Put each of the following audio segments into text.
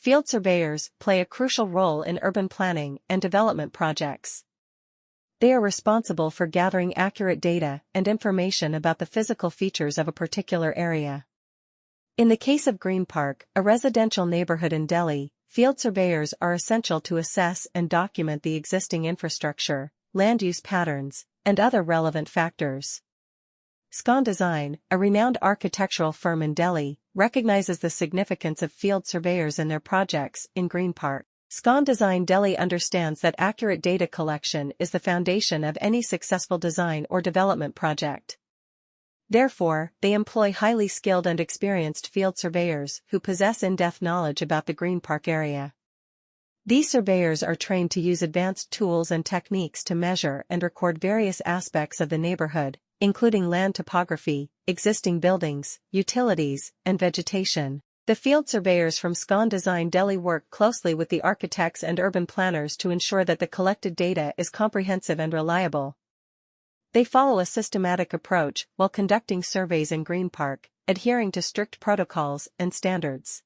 Field surveyors play a crucial role in urban planning and development projects. They are responsible for gathering accurate data and information about the physical features of a particular area. In the case of Greenpark, a residential neighborhood in Delhi, field surveyors are essential to assess and document the existing infrastructure, land use patterns, and other relevant factors. Scon Design, a renowned architectural firm in Delhi, recognizes the significance of field surveyors in their projects in Greenpark. Scon Design Delhi understands that accurate data collection is the foundation of any successful design or development project. Therefore, they employ highly skilled and experienced field surveyors who possess in-depth knowledge about the Greenpark area. These surveyors are trained to use advanced tools and techniques to measure and record various aspects of the neighborhood, including land topography, existing buildings, utilities, and vegetation. The field surveyors from Scon Design Delhi work closely with the architects and urban planners to ensure that the collected data is comprehensive and reliable. They follow a systematic approach while conducting surveys in Greenpark, adhering to strict protocols and standards.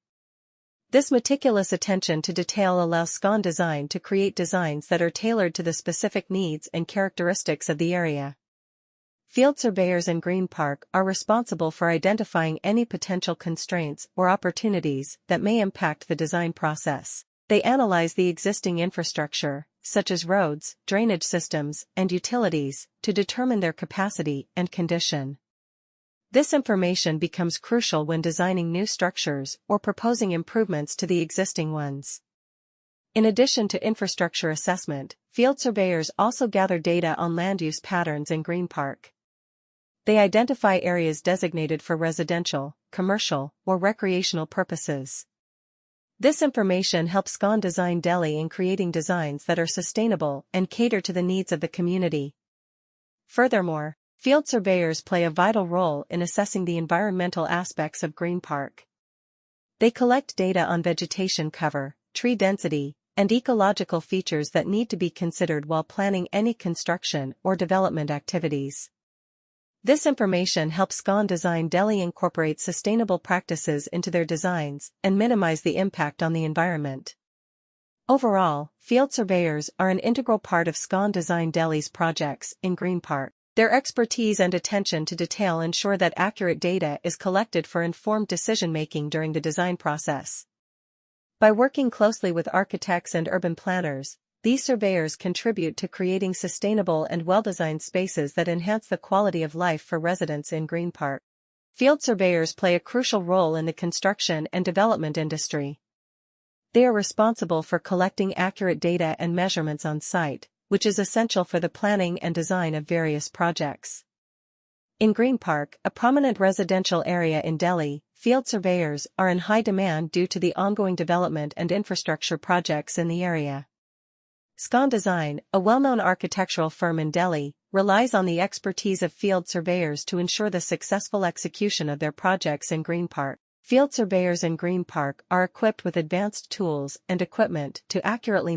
This meticulous attention to detail allows Scon Design to create designs that are tailored to the specific needs and characteristics of the area. Field surveyors in Greenpark are responsible for identifying any potential constraints or opportunities that may impact the design process. They analyze the existing infrastructure, such as roads, drainage systems, and utilities, to determine their capacity and condition. This information becomes crucial when designing new structures or proposing improvements to the existing ones. In addition to infrastructure assessment, field surveyors also gather data on land use patterns in Greenpark. They identify areas designated for residential, commercial, or recreational purposes. This information helps Scon Design Delhi in creating designs that are sustainable and cater to the needs of the community. Furthermore, field surveyors play a vital role in assessing the environmental aspects of Greenpark. They collect data on vegetation cover, tree density, and ecological features that need to be considered while planning any construction or development activities. This information helps Scon Design Delhi incorporate sustainable practices into their designs and minimize the impact on the environment. Overall, field surveyors are an integral part of Scon Design Delhi's projects in Greenpark. Their expertise and attention to detail ensure that accurate data is collected for informed decision-making during the design process. By working closely with architects and urban planners, these surveyors contribute to creating sustainable and well-designed spaces that enhance the quality of life for residents in Greenpark. Field surveyors play a crucial role in the construction and development industry. They are responsible for collecting accurate data and measurements on site, which is essential for the planning and design of various projects. In Greenpark, a prominent residential area in Delhi, field surveyors are in high demand due to the ongoing development and infrastructure projects in the area. Scon Design, a well-known architectural firm in Delhi, relies on the expertise of field surveyors to ensure the successful execution of their projects in Greenpark. Field surveyors in Greenpark are equipped with advanced tools and equipment to accurately